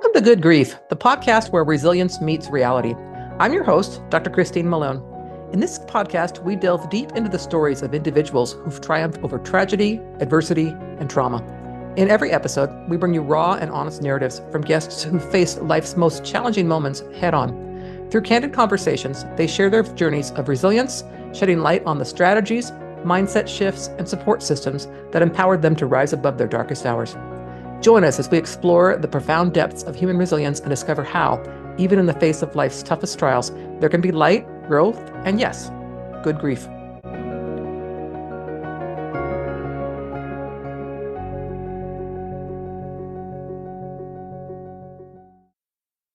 Welcome to Good Grief, the podcast where resilience meets reality. I'm your host, Dr. Christine Malone. In this podcast, we delve deep into the stories of individuals who've triumphed over tragedy, adversity, and trauma. In every episode, we bring you raw and honest narratives from guests who faced life's most challenging moments head on. Through candid conversations, they share their journeys of resilience, shedding light on the strategies, mindset shifts, and support systems that empowered them to rise above their darkest hours. Join us as we explore the profound depths of human resilience and discover how, even in the face of life's toughest trials, there can be light, growth, and yes, good grief.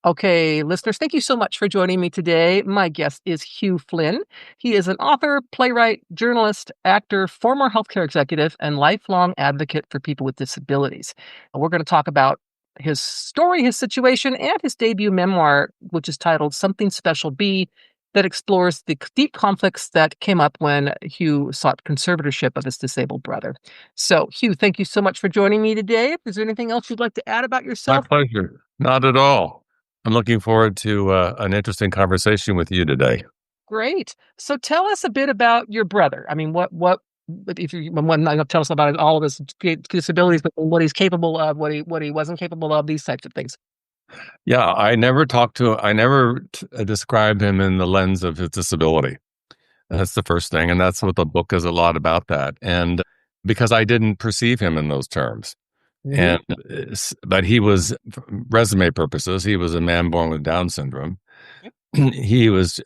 Okay, listeners, thank you so much for joining me today. My guest is Hugh Flynn. He is an author, playwright, journalist, actor, former healthcare executive, and lifelong advocate for people with disabilities. We're going to talk about his story, his situation, and his debut memoir, which is titled Something Special B, that explores the deep conflicts that came up when Hugh sought conservatorship of his disabled brother. So, Hugh, thank you so much for joining me today. Is there anything else you'd like to add about yourself? My pleasure. Not at all. I'm looking forward to an interesting conversation with you today. Great. So tell us a bit about your brother. I mean, what if you want to tell us about all of his disabilities, but what he's capable of, what he wasn't capable of, these types of things. Yeah, I never describe him in the lens of his disability. That's the first thing, and that's what the book is a lot about, that. And because I didn't perceive him in those terms. But he was, for resume purposes, he was a man born with Down syndrome. He was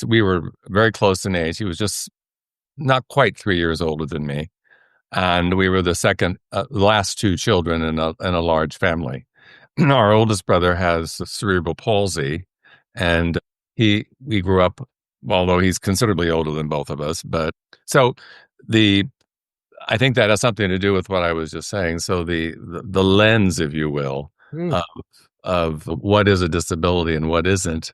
we were very close in age. He was just not quite 3 years older than me. And we were the last two children in a large family. Our oldest brother has cerebral palsy, and we grew up, although he's considerably older than both of us. But so I think that has something to do with what I was just saying. So the lens, if you will, of what is a disability and what isn't,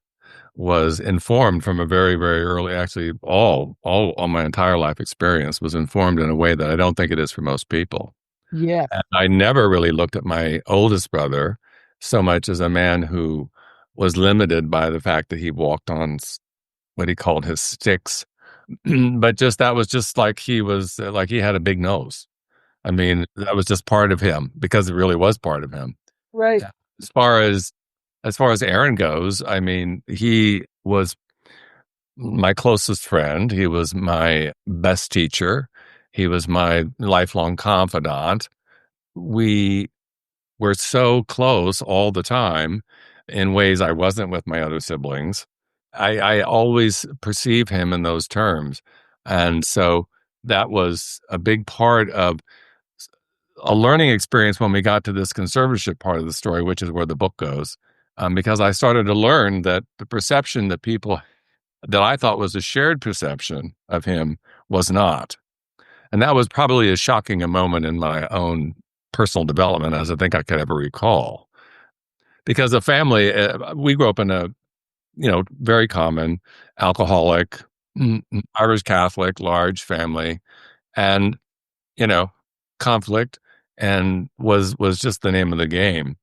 was informed from a very, very early. Actually, all my entire life experience was informed in a way that I don't think it is for most people. Yeah, and I never really looked at my oldest brother so much as a man who was limited by the fact that he walked on what he called his sticks. But that was just like he had a big nose. I mean, that was just part of him, because it really was part of him. right. Yeah. As far as Aaron goes, I mean, he was my closest friend. He was my best teacher. He was my lifelong confidant. We were so close all the time in ways I wasn't with my other siblings. I always perceive him in those terms. And so that was a big part of a learning experience when we got to this conservatorship part of the story, which is where the book goes, because I started to learn that the perception that I thought was a shared perception of him was not. And that was probably as shocking a moment in my own personal development as I think I could ever recall. Because a family, we grew up in a very common alcoholic, Irish Catholic, large family, and, conflict and was just the name of the game.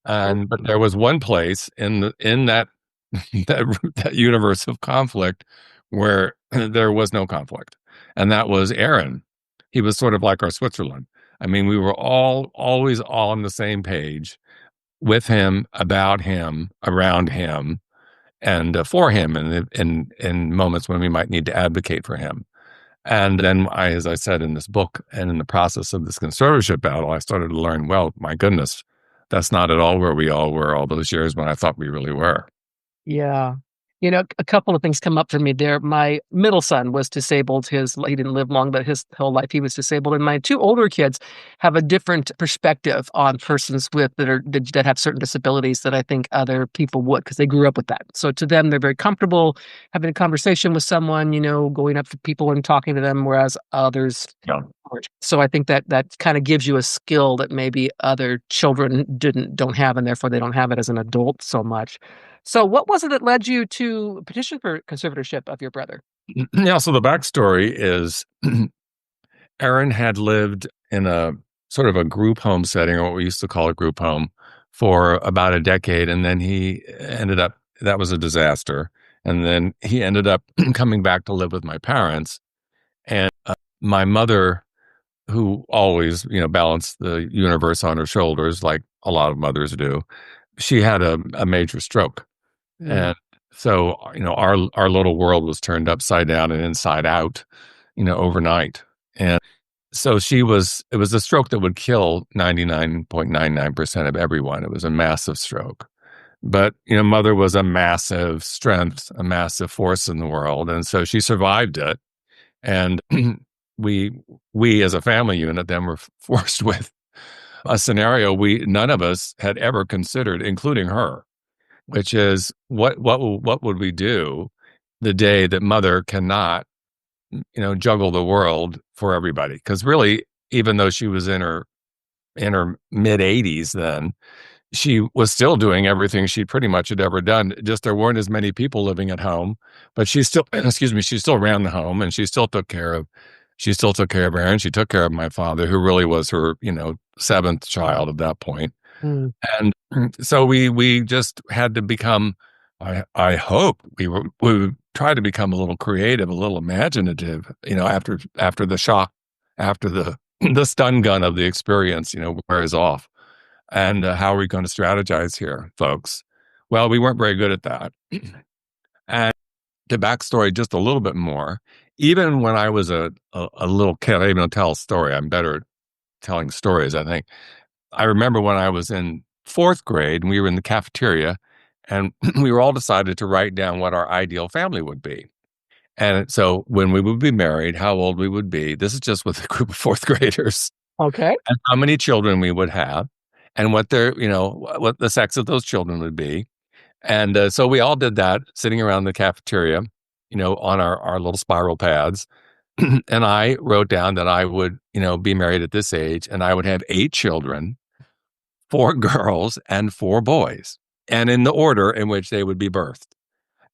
But there was one place in that that universe of conflict where there was no conflict. And that was Aaron. He was sort of like our Switzerland. I mean, we were always all on the same page, with him, about him, around him, and for him in moments when we might need to advocate for him. And then as I said in this book, and in the process of this conservatorship battle, I started to learn, well, my goodness, that's not at all where we all were all those years when I thought we really were. Yeah. A couple of things come up for me there. My middle son was disabled. He didn't live long, but his whole life he was disabled. And my two older kids have a different perspective on persons that have certain disabilities that I think other people would, because they grew up with that. So to them, they're very comfortable having a conversation with someone, going up to people and talking to them, whereas others aren't. So I think that kind of gives you a skill that maybe other children don't have, and therefore they don't have it as an adult so much. So what was it that led you to petition for conservatorship of your brother? Yeah, so the backstory is Aaron had lived in a sort of a group home setting, or what we used to call a group home, for about a decade. And then he ended up, that was a disaster. And then he ended up coming back to live with my parents. And my mother, who always, balanced the universe on her shoulders, like a lot of mothers do, she had a major stroke. And so, our little world was turned upside down and inside out, overnight. And so it was a stroke that would kill 99.99% of everyone. It was a massive stroke. But, mother was a massive strength, a massive force in the world. And so she survived it. And we as a family unit then were forced with a scenario none of us had ever considered, including her, which is what would we do the day that mother cannot, juggle the world for everybody? Because really, even though she was in her mid 80s then, she was still doing everything she pretty much had ever done. Just there weren't as many people living at home, but she still, she still ran the home, and she still took care of Aaron. She took care of my father, who really was her, seventh child at that point. And so we just had to become, I hope we would try to become a little creative, a little imaginative, after the shock, after the stun gun of the experience, wears off. And how are we going to strategize here, folks? Well, we weren't very good at that. And to backstory just a little bit more, even when I was a little kid, I even tell a story. I'm better at telling stories, I think. I remember when I was in fourth grade, and we were in the cafeteria, and we were all decided to write down what our ideal family would be. And so when we would be married, how old we would be. This is just with a group of fourth graders. Okay. And how many children we would have, and what what the sex of those children would be. And so we all did that, sitting around the cafeteria, on our little spiral pads. And I wrote down that I would, be married at this age, and I would have 8 children, 4 girls and 4 boys, and in the order in which they would be birthed.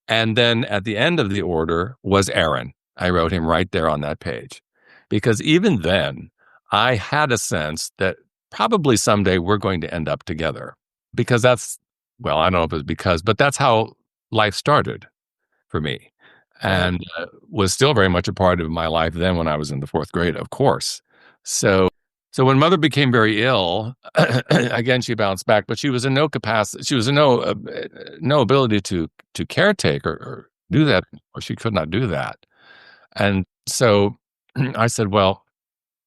And then at the end of the order was Aaron. I wrote him right there on that page, because even then I had a sense that probably someday we're going to end up together, because I don't know if it's because, but that's how life started for me, and was still very much a part of my life then when I was in the fourth grade, of course. So when mother became very ill, again, she bounced back, but she was in no capacity. She was in no ability to caretake or do that, or she could not do that. And so I said, well,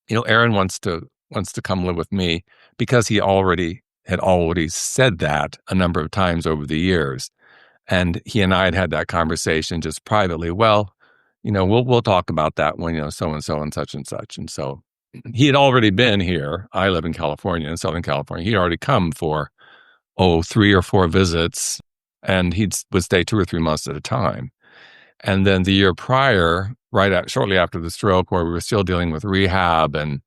Aaron wants to come live with me, because he had already said that a number of times over the years. And he and I had that conversation just privately. Well, we'll talk about that when, so and so and such and such. And so he had already been here. I live in California, in Southern California. He'd already come for, 3 or 4 visits, and would stay 2 or 3 months at a time. And then the year prior, shortly after the stroke, where we were still dealing with rehab and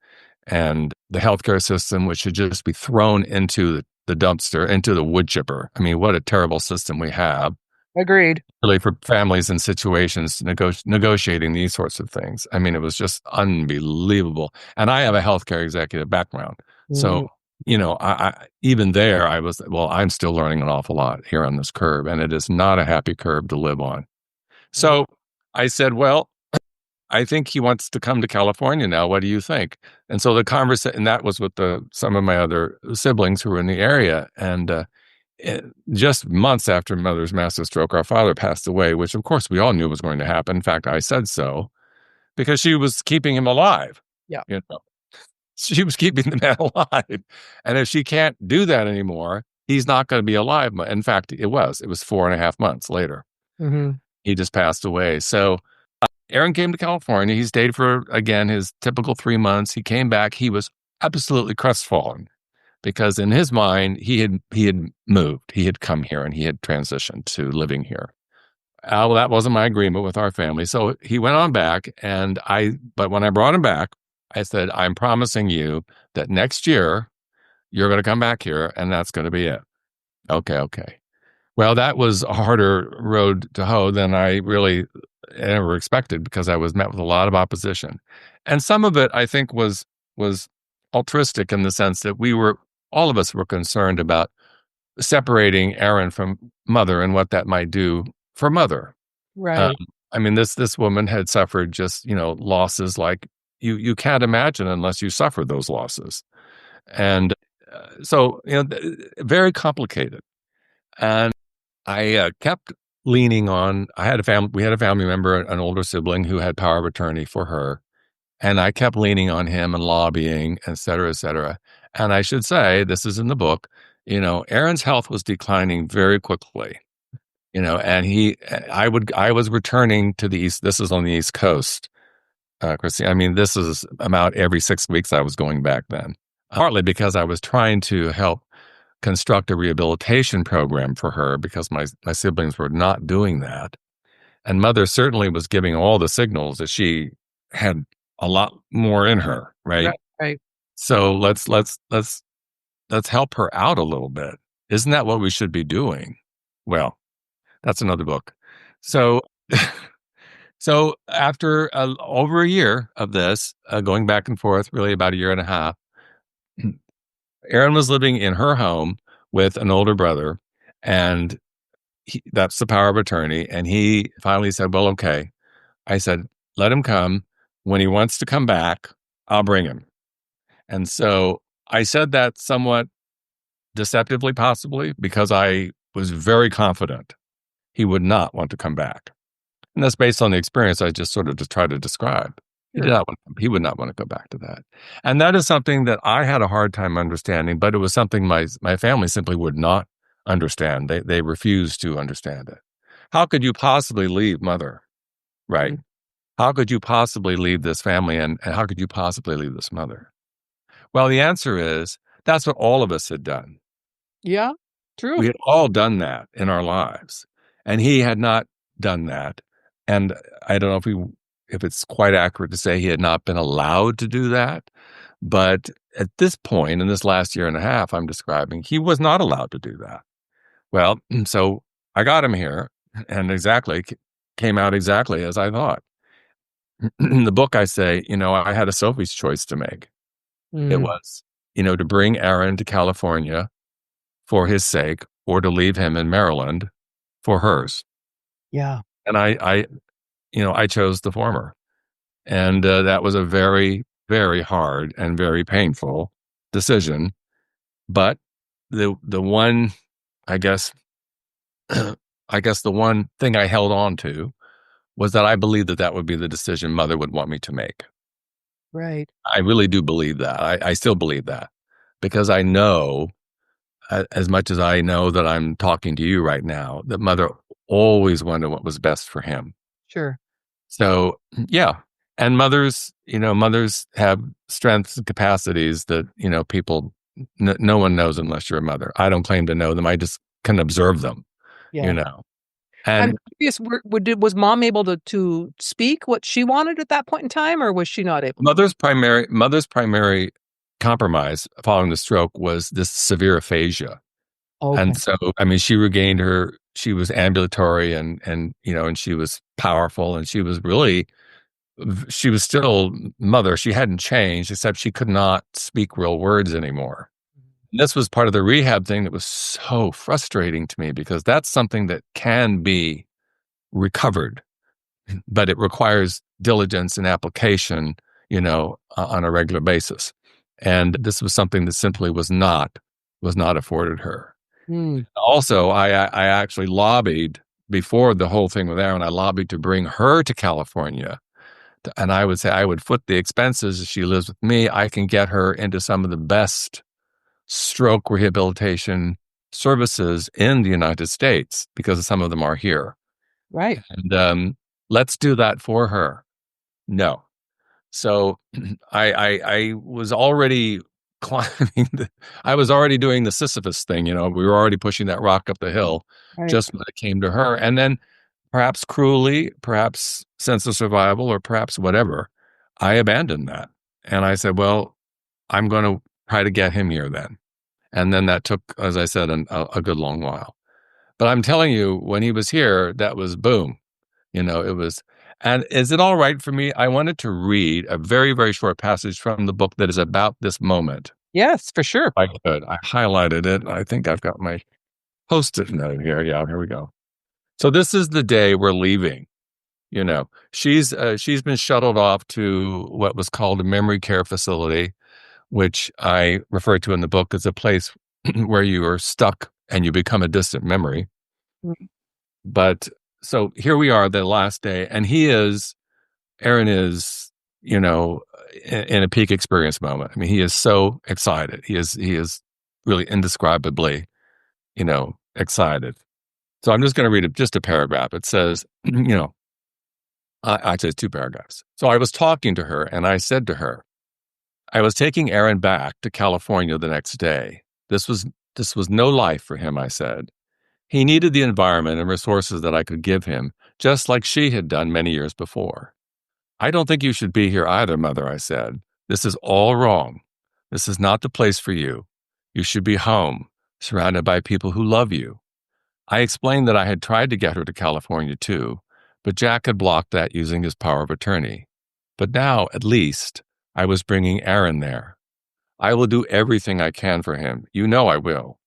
the healthcare system, which should just be thrown into the dumpster, into the wood chipper. I mean, what a terrible system we have. Agreed. Really, for families and situations, negotiating these sorts of things. I mean, it was just unbelievable. And I have a healthcare executive background. So, I even there, I'm still learning an awful lot here on this curve, and it is not a happy curve to live on. So I said, well, I think he wants to come to California now. What do you think? And so the conversation, and that was with some of my other siblings who were in the area. And just months after mother's massive stroke, our father passed away, which of course we all knew was going to happen. In fact, I said so, because she was keeping him alive. Yeah. She was keeping the man alive. And if she can't do that anymore, he's not going to be alive. In fact, it was 4.5 months later. Mm-hmm. He just passed away. So Aaron came to California. He stayed for, again, his typical 3 months. He came back. He was absolutely crestfallen, because in his mind, he had moved. He had come here, and he had transitioned to living here. Well, that wasn't my agreement with our family. So he went on back, but when I brought him back, I said, I'm promising you that next year you're going to come back here, and that's going to be it. Okay. Well, that was a harder road to hoe than I really ever expected, because I was met with a lot of opposition. And some of it, I think, was altruistic, in the sense that all of us were concerned about separating Aaron from Mother and what that might do for Mother. Um, Right. I mean, this woman had suffered just, losses like you can't imagine unless you suffer those losses. And so, very complicated. And I kept leaning on, we had a family member, an older sibling who had power of attorney for her. And I kept leaning on him and lobbying, et cetera, et cetera. And I should say, this is in the book, Aaron's health was declining very quickly, and I was returning to the East. This is on the East Coast, Christine. I mean, this is about every 6 weeks I was going back then, partly because I was trying to help construct a rehabilitation program for her because my siblings were not doing that. And Mother certainly was giving all the signals that she had a lot more in her, right? Right. Right. So let's help her out a little bit. Isn't that what we should be doing? Well, that's another book. So so after over a year of this, going back and forth, really about a year and a half, Erin was living in her home with an older brother, and that's the power of attorney. And he finally said, "Well, okay." I said, "Let him come. When he wants to come back, I'll bring him." And so I said that somewhat deceptively, possibly, because I was very confident he would not want to come back. And that's based on the experience I just sort of just tried to describe. Sure. He would not want to go back to that. And that is something that I had a hard time understanding, but it was something my family simply would not understand. They refused to understand it. How could you possibly leave Mother? Right. Mm. How could you possibly leave this family and how could you possibly leave this mother? Well, the answer is that's what all of us had done. Yeah. True. We had all done that in our lives. And he had not done that. And I don't know if it's quite accurate to say he had not been allowed to do that. But at this point, in this last year and a half I'm describing, he was not allowed to do that. Well, so I got him here and came out exactly as I thought. In the book, I say, I had a Sophie's choice to make. It Mm. was, to bring Aaron to California for his sake or to leave him in Maryland for hers. Yeah. And I chose the former. And that was a very, very hard and very painful decision. But the one, I guess, the one thing I held on to was that I believed that would be the decision Mother would want me to make. Right. I really do believe that. I still believe that because I know, as much as I know that I'm talking to you right now, that Mother always wanted what was best for him. Sure. So, yeah. And mothers have strengths and capacities that, people, no one knows unless you're a mother. I don't claim to know them. I just can observe them, Yeah. I'm And curious, was Mom able to speak what she wanted at that point in time, or was she not able? mother's primary compromise following the stroke was this severe aphasia. Okay. And so, I mean, she was ambulatory and she was powerful and she was still Mother. She hadn't changed, except she could not speak real words anymore. And this was part of the rehab thing that was so frustrating to me because that's something that can be recovered, but it requires diligence and application, on a regular basis. And this was something that simply was not afforded her. Mm. Also, I actually lobbied before the whole thing with Aaron. I lobbied to bring her to California, and I would say I would foot the expenses. If she lives with me, I can get her into some of the best stroke rehabilitation services in the United States because some of them are here. Right. And let's do that for her. No. So I was already climbing. I was already doing the Sisyphus thing. We were already pushing that rock up the hill Right. just when it came to her. And then perhaps cruelly, perhaps sense of survival, or perhaps whatever, I abandoned that. And I said, well, I'm going to try to get him here then. And then that took, as I said, a good long while. But I'm telling you, when he was here, that was boom. It was, and is it all right for me? I wanted to read a very, very short passage from the book that is about this moment. Yes, for sure. If I could. I highlighted it. I think I've got my Post-it note here. Yeah, here we go. So this is the day we're leaving. You know, she's been shuttled off to what was called a memory care facility, which I refer to in the book as a place where you are stuck and you become a distant memory. Mm. But so here we are, the last day, and Aaron is, you know, in a peak experience moment. I mean, he is so excited. He is really indescribably, excited. So I'm just going to read just a paragraph. It says, actually, it's two paragraphs. So I was talking to her, and I said to her, I was taking Aaron back to California the next day. This was no life for him, I said. He needed the environment and resources that I could give him, just like she had done many years before. I don't think you should be here either, Mother, I said. This is all wrong. This is not the place for you. You should be home, surrounded by people who love you. I explained that I had tried to get her to California too, but Jack had blocked that using his power of attorney. But now, at least, I was bringing Aaron there. I will do everything I can for him. You know I will.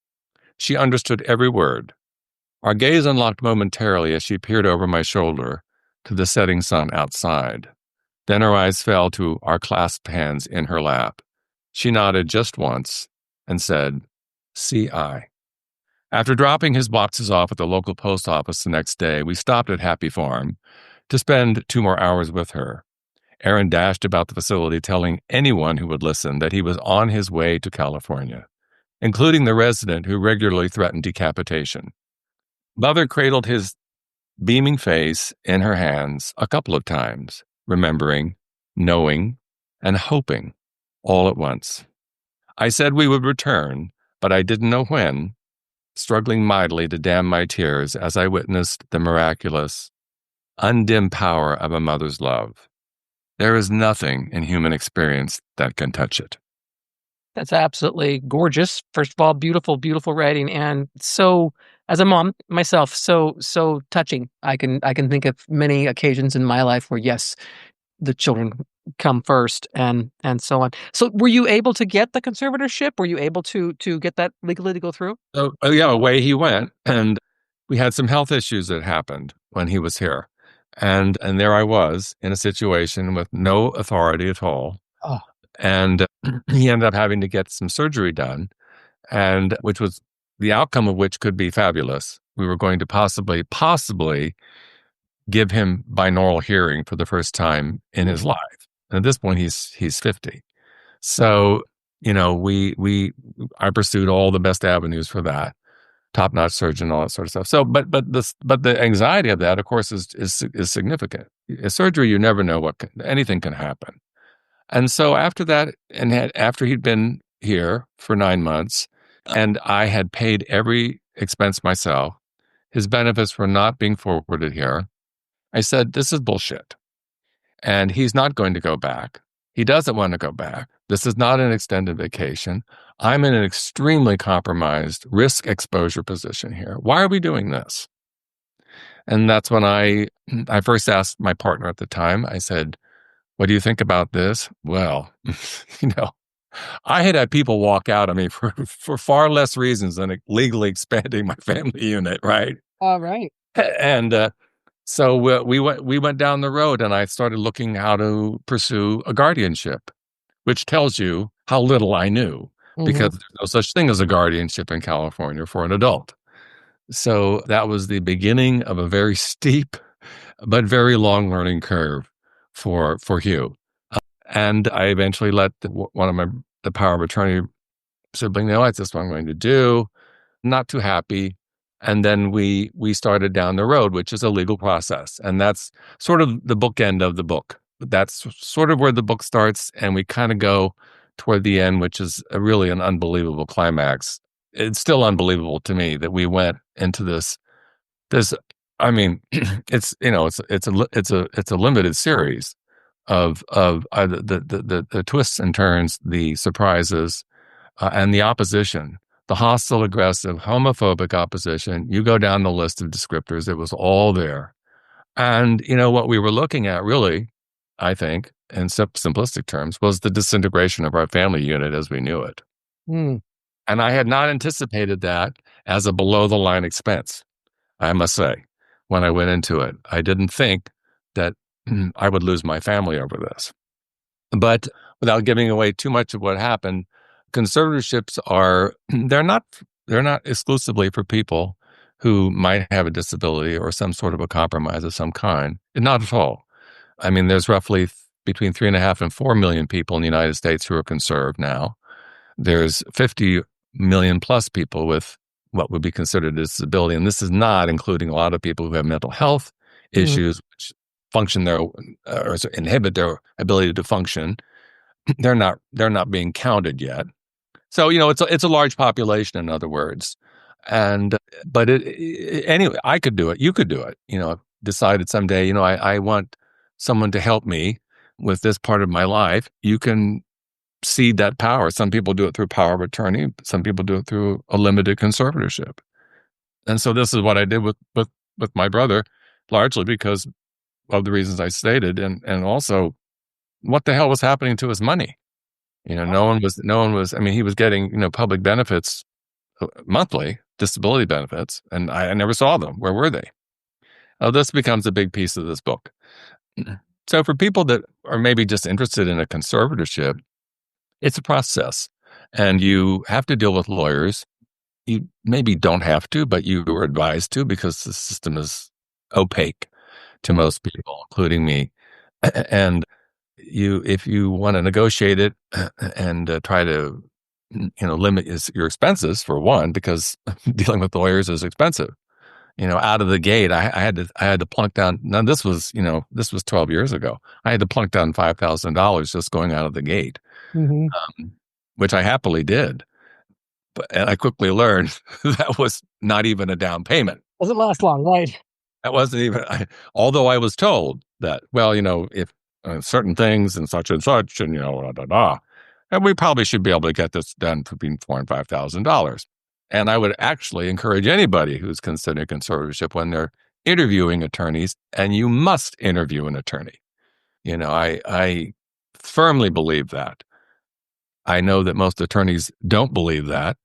She understood every word. Our gaze unlocked momentarily as she peered over my shoulder to the setting sun outside. Then her eyes fell to our clasped hands in her lap. She nodded just once and said, C.I. After dropping his boxes off at the local post office the next day, we stopped at Happy Farm to spend 2 more hours with her. Aaron dashed about the facility telling anyone who would listen that he was on his way to California, including the resident who regularly threatened decapitation. Mother cradled his beaming face in her hands a couple of times, remembering, knowing, and hoping all at once. I said we would return, but I didn't know when, struggling mightily to dam my tears as I witnessed the miraculous, undimmed power of a mother's love. There is nothing in human experience that can touch it. That's absolutely gorgeous. First of all, beautiful, beautiful writing, and so as a mom myself, so touching. I can think of many occasions in my life where yes, the children come first, and so on. So, were you able to get the conservatorship? Were you able to get that legally to go through? So, yeah, away he went, and we had some health issues that happened when he was here, and there I was in a situation with no authority at all, Oh, and he ended up having to get some surgery done, and which was the outcome of which could be fabulous. We were going to possibly give him binaural hearing for the first time in his life. And at this point, he's 50. So, I pursued all the best avenues for that, top-notch surgeon, all that sort of stuff. So, but the anxiety of that, of course, is significant. A surgery, you never know anything can happen. And so after that, after he'd been here for 9 months, and I had paid every expense myself, his benefits were not being forwarded here. I said, this is bullshit. And he's not going to go back. He doesn't want to go back. This is not an extended vacation. I'm in an extremely compromised risk exposure position here. Why are we doing this? And that's when I first asked my partner at the time, I said, what do you think about this? Well, you know, I had people walk out on me for far less reasons than legally expanding my family unit, right? all right. And so we went down the road, and I started looking how to pursue a guardianship, which tells you how little I knew, because there's no such thing as a guardianship in California for an adult. So that was the beginning of a very steep but very long learning curve for Hugh. And I eventually let one of the power of attorney sibling know that's just what I'm going to do. Not too happy. And then we started down the road, which is a legal process. And that's sort of the bookend of the book. That's sort of where the book starts. And we kind of go toward the end, which is really an unbelievable climax. It's still unbelievable to me that we went into this, I mean, it's a limited series of the twists and turns, the surprises, and the opposition, the hostile, aggressive, homophobic opposition. You go down the list of descriptors; it was all there. And what we were looking at, really, I think, in simplistic terms, was the disintegration of our family unit as we knew it. Mm. And I had not anticipated that. as a below the line expense, I must say, when I went into it. I didn't think that I would lose my family over this. But without giving away too much of what happened, conservatorships are they're not exclusively for people who might have a disability or some sort of a compromise of some kind. Not at all. I mean, there's roughly between 3.5 and 4 million people in the United States who are conserved now. There's 50 million plus people with what would be considered a disability. And this is not including a lot of people who have mental health issues, which function their or inhibit their ability to function. They're not being counted yet. So, it's a large population, in other words. And, but anyway, I could do it. You could do it. Decided someday, I want someone to help me with this part of my life. You can cede that power. Some people do it through power of attorney. Some people do it through a limited conservatorship. And so this is what I did with my brother, largely because of the reasons I stated. And also what the hell was happening to his money? No one was, I mean, he was getting, public benefits monthly, disability benefits, and I never saw them. Where were they? Oh, this becomes a big piece of this book. So for people that are maybe just interested in a conservatorship, it's a process, and you have to deal with lawyers. You maybe don't have to, but you are advised to because the system is opaque to most people, including me. And if you want to negotiate it and try to, limit your expenses for one, because dealing with lawyers is expensive. Out of the gate, I had to plunk down. Now this was 12 years ago. I had to plunk down $5,000 just going out of the gate, which I happily did. And I quickly learned that was not even a down payment. Doesn't last long, right? That wasn't even. Although I was told that, well, if certain things and such, and and we probably should be able to get this done for between $4,000 and $5,000. And I would actually encourage anybody who's considering conservatorship when they're interviewing attorneys, and you must interview an attorney. I firmly believe that. I know that most attorneys don't believe that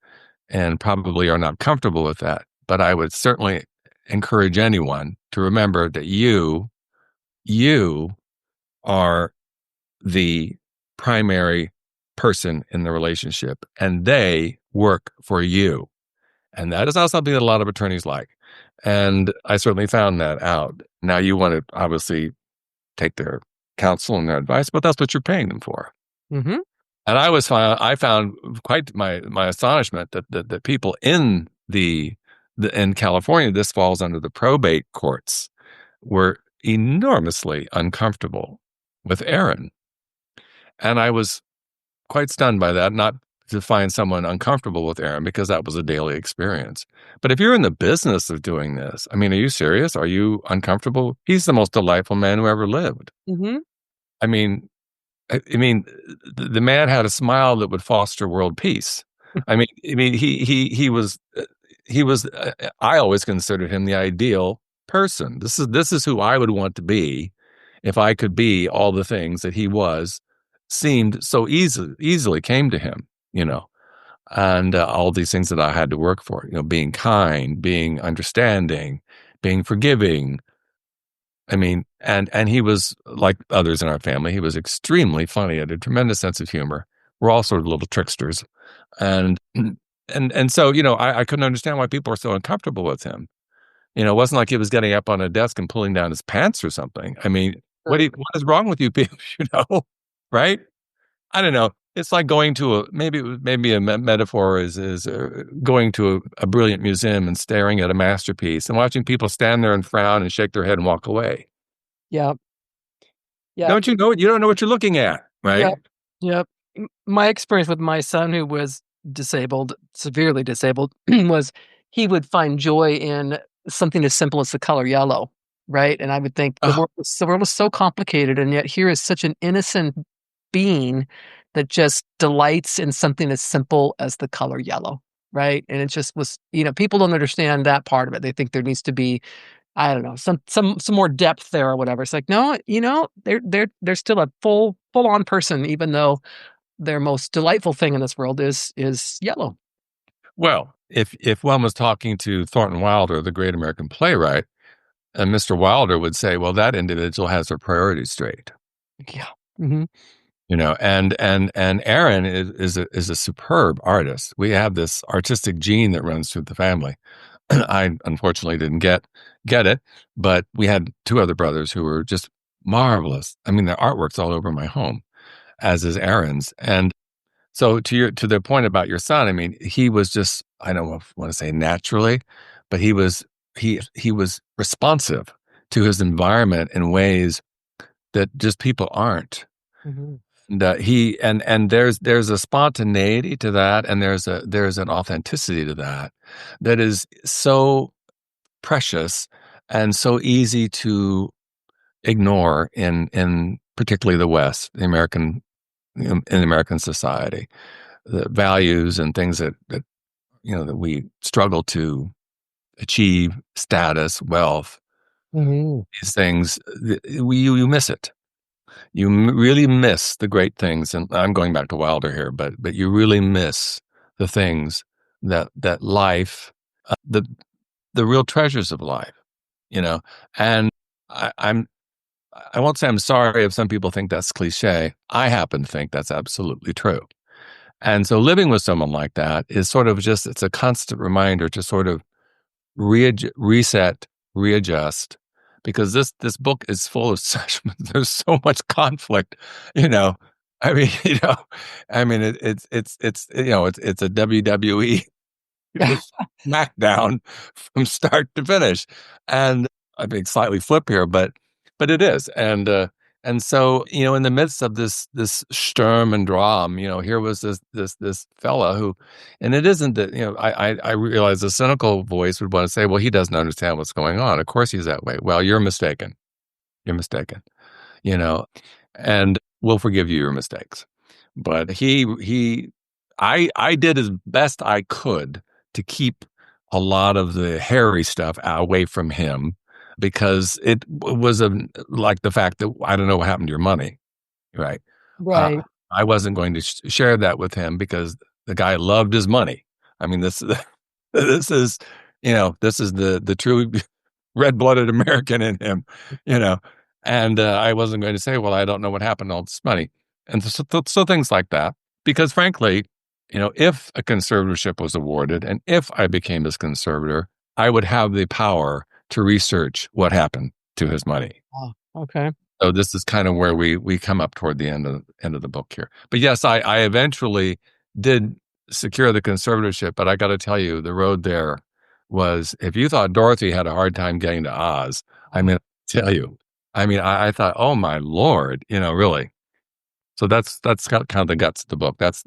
and probably are not comfortable with that. But I would certainly encourage anyone to remember that you are the primary person in the relationship, and they work for you. And that is not something that a lot of attorneys like. And I certainly found that out. Now you want to obviously take their counsel and their advice, but that's what you're paying them for. Mm-hmm. And I found quite my astonishment that people in in California, this falls under the probate courts, were enormously uncomfortable with Aaron. And I was quite stunned by that, not to find someone uncomfortable with Aaron, because that was a daily experience. But if you're in the business of doing this, I mean, are you serious? Are you uncomfortable? He's the most delightful man who ever lived. Mm-hmm. I mean, the man had a smile that would foster world peace. He was. I always considered him the ideal person. This is who I would want to be if I could be all the things that he was. Seemed so easily came to him, and all these things that I had to work for. Being kind, being understanding, being forgiving. I mean, and he was like others in our family. He was extremely funny, had a tremendous sense of humor. We're all sort of little tricksters, and so I couldn't understand why people were so uncomfortable with him. It wasn't like he was getting up on a desk and pulling down his pants or something. I mean, what is wrong with you people? Right? I don't know. It's like going to maybe a metaphor is going to a brilliant museum and staring at a masterpiece and watching people stand there and frown and shake their head and walk away. Yeah. Yeah. Don't you know? You don't know what you're looking at, right? Yep. My experience with my son, who was disabled, severely disabled, was he would find joy in something as simple as the color yellow, right? And I would think the world was so complicated, and yet here is such an innocent being that just delights in something as simple as the color yellow, right? And it just was, people don't understand that part of it. They think there needs to be, I don't know, some more depth there or whatever. It's like, no, they're still a full on person, even though their most delightful thing in this world is yellow. Well, if one was talking to Thornton Wilder, the great American playwright, and Mr. Wilder would say, well, that individual has their priorities straight. Yeah. Mm-hmm. And Aaron is a superb artist. We have this artistic gene that runs through the family. I unfortunately didn't get it, but we had two other brothers who were just marvelous. I mean, their artwork's all over my home, as is Aaron's. And so to the point about your son, I mean, he was just, I don't want to say naturally, but he was responsive to his environment in ways that just people aren't. Mm-hmm. And there's a spontaneity to that, and there's an authenticity to that is so precious and so easy to ignore in particularly the West, the American in American society, the values and things that that we struggle to achieve, status, wealth, Mm-hmm. these things, you miss it. You really miss the great things, and I'm going back to Wilder here, but you really miss the things that life, the real treasures of life, And I won't say I'm sorry if some people think that's cliche. I happen to think that's absolutely true. And so living with someone like that is sort of it's a constant reminder to sort of reset, readjust, because this book is full of there's so much conflict, I mean, it's a WWE smackdown from start to finish. And I'm being slightly flip here, but it is. And so, in the midst of this Sturm and Dram, here was this fella who, and it isn't that, I realize the cynical voice would want to say, well, he doesn't understand what's going on. Of course he's that way. Well, you're mistaken. You're mistaken, and we'll forgive you your mistakes. But I did as best I could to keep a lot of the hairy stuff away from him, because it was like the fact that I don't know what happened to your money, right? Right. I wasn't going to share that with him because the guy loved his money. I mean, this is the true red-blooded American in him, And I wasn't going to say, well, I don't know what happened to all this money, and so things like that. Because frankly, if a conservatorship was awarded and if I became his conservator, I would have the power to research what happened to his money. Oh, okay. So this is kind of where we come up toward the end of the book here. But yes, I eventually did secure the conservatorship, but I got to tell you, the road there was, if you thought Dorothy had a hard time getting to Oz, I mean, I thought, oh my Lord, really. So that's kind of the guts of the book. That's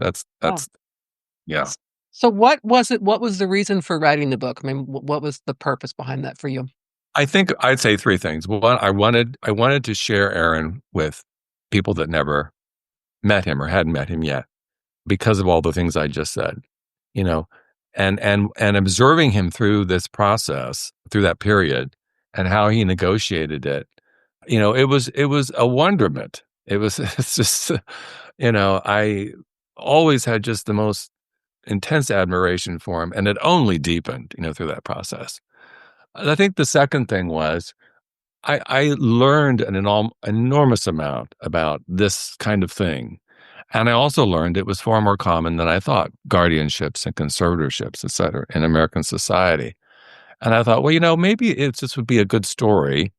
yeah. So what was it? What was the reason for writing the book? I mean, what was the purpose behind that for you? I think I'd say three things. One, I wanted to share Aaron with people that never met him or hadn't met him yet, because of all the things I just said, and observing him through this process, through that period, and how he negotiated it. It was a wonderment. It's just, I always had just the most intense admiration for him, and it only deepened, through that process. I think the second thing was I learned an enormous amount about this kind of thing. And I also learned it was far more common than I thought, guardianships and conservatorships, et cetera, in American society. And I thought, well, maybe this would be a good story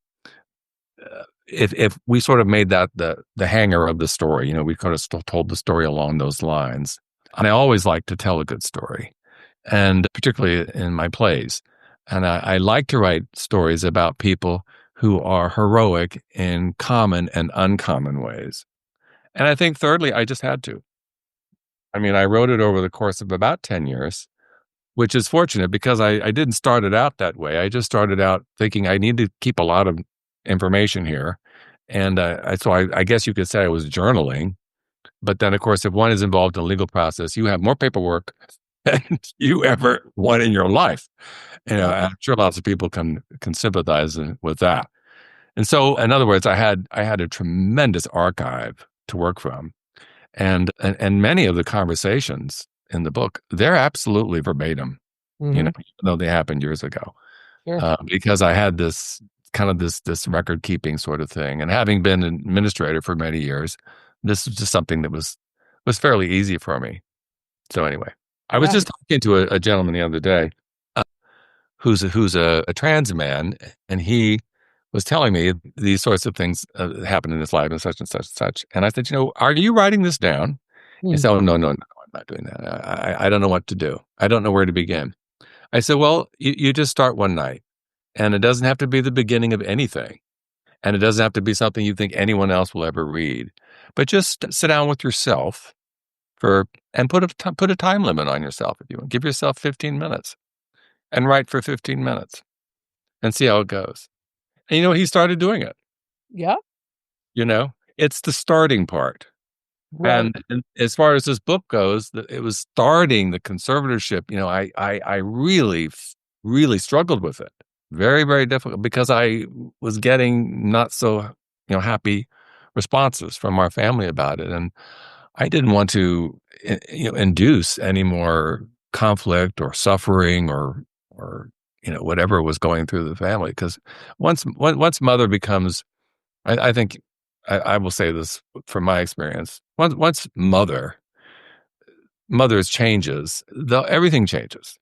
if we sort of made that the hanger of the story. We could have still told the story along those lines. And I always like to tell a good story, and particularly in my plays. And I like to write stories about people who are heroic in common and uncommon ways. And I think thirdly, I just had to. I mean, I wrote it over the course of about 10 years, which is fortunate because I didn't start it out that way. I just started out thinking I need to keep a lot of information here. And so I guess you could say I was journaling. But then, of course, if one is involved in a legal process, you have more paperwork than you ever want in your life. I'm sure lots of people can sympathize with that. And so, in other words, I had a tremendous archive to work from, and many of the conversations in the book, they're absolutely verbatim, Mhm. even though they happened years ago. Sure. Because I had this kind of this record keeping sort of thing, and having been an administrator for many years, this was just something that was fairly easy for me. So anyway, I was Yeah. just talking to a gentleman the other day, who's a trans man, and he was telling me these sorts of things happen in his life and such and such and such. And I said, are you writing this down? He Mm. said, oh, no, I'm not doing that. I don't know what to do. I don't know where to begin. I said, well, you just start one night, and it doesn't have to be the beginning of anything. And it doesn't have to be something you think anyone else will ever read, but just sit down with yourself and put a time limit on yourself if you want. Give yourself 15 minutes and write for 15 minutes and see how it goes. And he started doing it. Yeah. It's the starting part. Right. And as far as this book goes, it was starting the conservatorship. I really, really struggled with it. Very, very difficult, because I was getting not so, happy responses from our family about it. And I didn't want to, induce any more conflict or suffering or whatever was going through the family. Because once mother becomes, I think, I will say this from my experience. Once mother's changes, everything changes.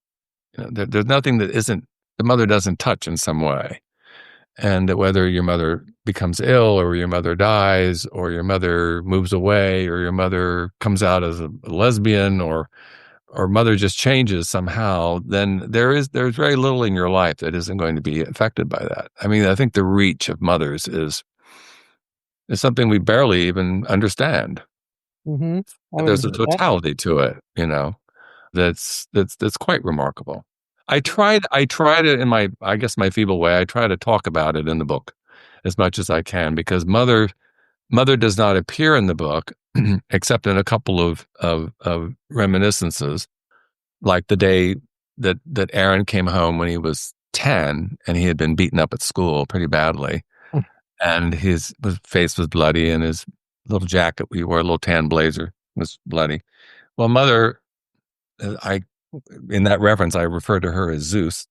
There's nothing that isn't the mother doesn't touch in some way. And that whether your mother becomes ill, or your mother dies, or your mother moves away, or your mother comes out as a lesbian, or mother just changes somehow, then there's very little in your life that isn't going to be affected by that. I mean, I think the reach of mothers is something we barely even understand. Mm-hmm. I would There's a agree with that. totality to it, that's quite remarkable. I tried it in I guess my feeble way. I try to talk about it in the book as much as I can, because mother does not appear in the book except in a couple of reminiscences, like the day that Aaron came home when he was 10 and he had been beaten up at school pretty badly, and his face was bloody, and his little jacket we wore, a little tan blazer, was bloody. Well, mother, I in that reference, I refer to her as Zeus.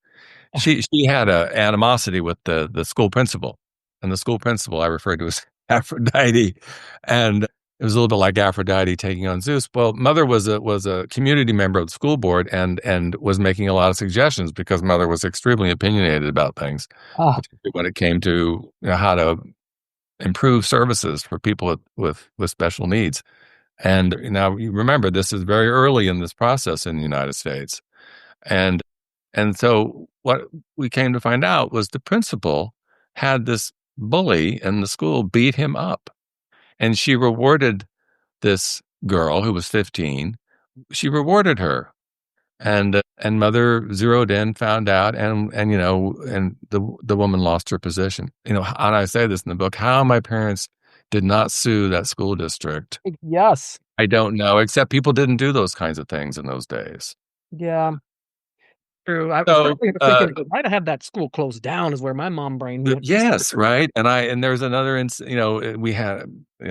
She had a animosity with the school principal, and the school principal I referred to as Aphrodite, and it was a little bit like Aphrodite taking on Zeus. Well, mother was a community member of the school board, and was making a lot of suggestions, because mother was extremely opinionated about things, Ah, particularly when it came to how to improve services for people with special needs. And now you remember, this is very early in this process in the United States. And so what we came to find out was the principal had this bully in the school beat him up. And she rewarded this girl who was 15. She rewarded her. And mother zeroed in, found out, and the woman lost her position. And I say this in the book, how my parents did not sue that school district, yes. I don't know, except people didn't do those kinds of things in those days. Yeah. True. I was So, thinking it might have had that school closed down, is where my mom brain went. yes, right. And there's another, we had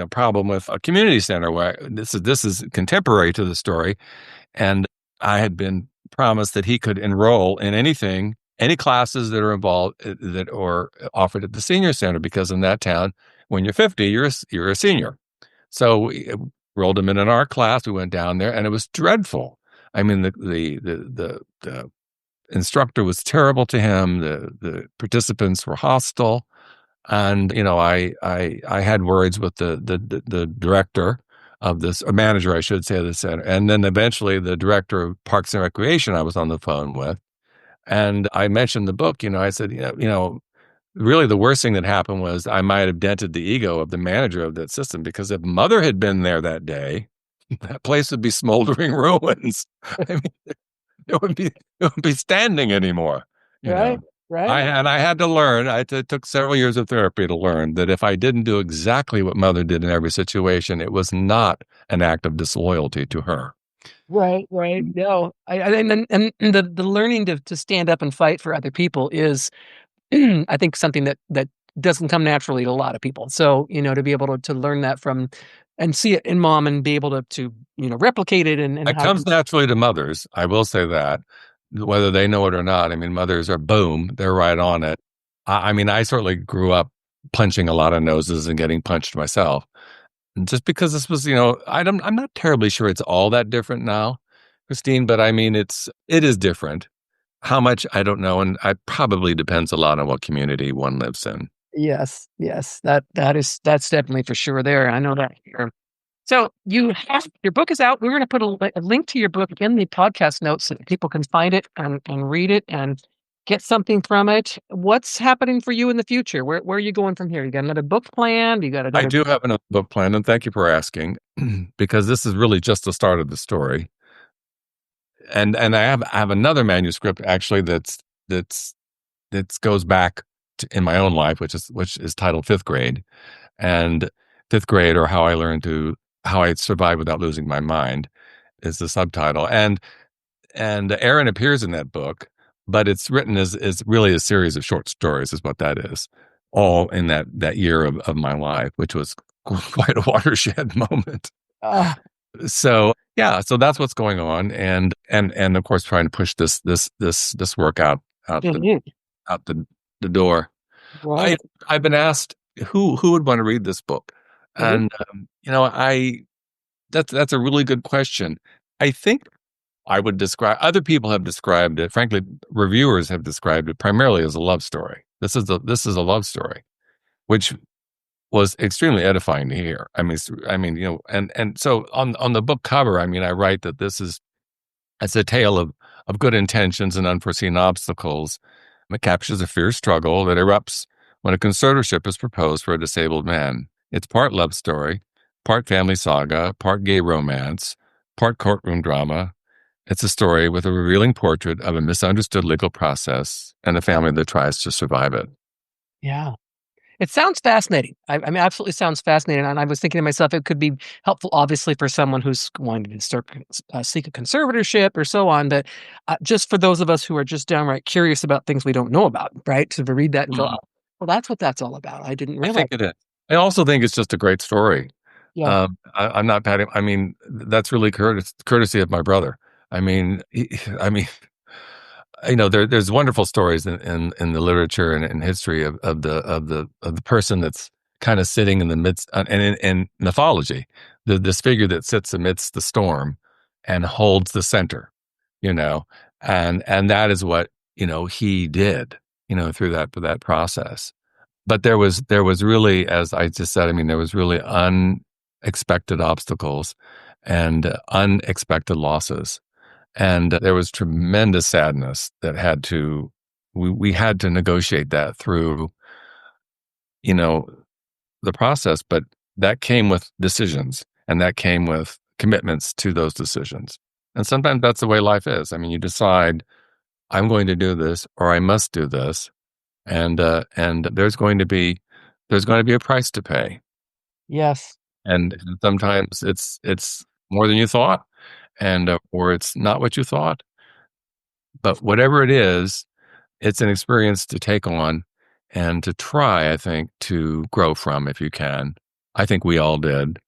problem with a community center where this is contemporary to the story, and I had been promised that he could enroll in any classes that are involved that are offered at the senior center, because in that town, when you're 50, you're a senior. So we rolled him in our class. We went down there, and it was dreadful. I mean, the instructor was terrible to him. The participants were hostile, and I had words with the director of this, or manager, I should say, of the center, and then eventually the director of Parks and Recreation I was on the phone with, and I mentioned the book. I said, really the worst thing that happened was I might have dented the ego of the manager of that system, because if mother had been there that day, that place would be smoldering ruins. I mean, it would be standing anymore. You know, Right. Right. I had to learn. It took several years of therapy to learn that if I didn't do exactly what mother did in every situation, it was not an act of disloyalty to her. Right. Right. No. And the learning to stand up and fight for other people is, I think, something that doesn't come naturally to a lot of people. So, to be able to learn that from and see it in mom and be able to replicate it and It comes naturally to mothers. I will say that, whether they know it or not. I mean, mothers are boom, they're right on it. I mean, I certainly grew up punching a lot of noses and getting punched myself. And just because this was, I'm not terribly sure it's all that different now, Christine, but I mean, it is different. How much, I don't know. And it probably depends a lot on what community one lives in. Yes, that's definitely for sure there. I know that here. So your book is out. We're going to put a link to your book in the podcast notes so that people can find it and read it and get something from it. What's happening for you in the future? Where are you going from here? You got another book planned? I do have another book planned, and thank you for asking, because this is really just the start of the story. And I have another manuscript actually that goes back to, in my own life, which is titled Fifth Grade, and Fifth Grade, or How I Survived Without Losing My Mind, is the subtitle. And Aaron appears in that book, but it's written as really a series of short stories, is what that is, all in that year of my life, which was quite a watershed moment. So yeah, so that's what's going on, and of course trying to push this work out the door. Right. I've been asked who would want to read this book, and that's a really good question. I think I would describe, other people have described it, frankly, reviewers have described it primarily as a love story. This is a love story, which was extremely edifying to hear. I mean, and so on the book cover, I mean, I write that it's a tale of good intentions and unforeseen obstacles. It captures a fierce struggle that erupts when a conservatorship is proposed for a disabled man. It's part love story, part family saga, part gay romance, part courtroom drama. It's a story with a revealing portrait of a misunderstood legal process and a family that tries to survive it. Yeah. It sounds fascinating. I mean, absolutely sounds fascinating. And I was thinking to myself, it could be helpful, obviously, for someone who's wanting to seek a conservatorship or so on. But just for those of us who are just downright curious about things we don't know about, right? To read that and go, well, that's what that's all about. I didn't realize. I think it is. I also think it's just a great story. Yeah. I'm not patting. I mean, that's really courtesy of my brother. I mean, there's wonderful stories in the literature and in history of the person that's kind of sitting in the midst, and in mythology, this figure that sits amidst the storm and holds the center, and that is what he did, through that process. But there was really, as I just said, I mean, there was really unexpected obstacles and unexpected losses. And there was tremendous sadness that we had to negotiate that through, the process. But that came with decisions, and that came with commitments to those decisions. And sometimes that's the way life is. I mean, you decide, I'm going to do this, or I must do this, and there's going to be a price to pay. Yes. And sometimes it's more than you thought, and or it's not what you thought. But whatever it is, it's an experience to take on and to try, I think, to grow from if you can. I think we all did.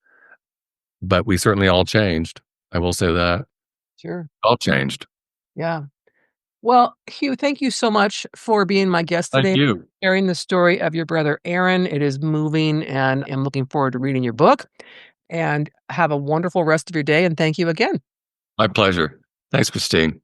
But we certainly all changed. I will say that. Sure. All changed. Yeah. Well, Hugh, thank you so much for being my guest today. Thank you. Sharing the story of your brother, Aaron. It is moving, and I'm looking forward to reading your book. And have a wonderful rest of your day. And thank you again. My pleasure. Thanks, Christine.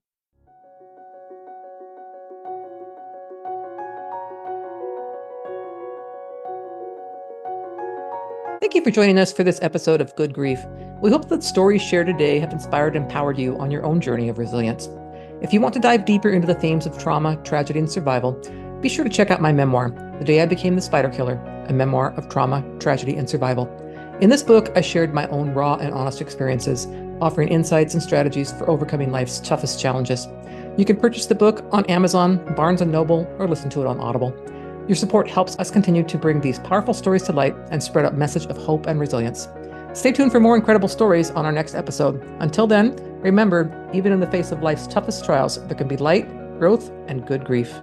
Thank you for joining us for this episode of Good Grief. We hope that stories shared today have inspired and empowered you on your own journey of resilience. If you want to dive deeper into the themes of trauma, tragedy, and survival, be sure to check out my memoir, The Day I Became the Spider Killer, a memoir of trauma, tragedy, and survival. In this book, I shared my own raw and honest experiences, offering insights and strategies for overcoming life's toughest challenges. You can purchase the book on Amazon, Barnes & Noble, or listen to it on Audible. Your support helps us continue to bring these powerful stories to light and spread a message of hope and resilience. Stay tuned for more incredible stories on our next episode. Until then, remember, even in the face of life's toughest trials, there can be light, growth, and good grief.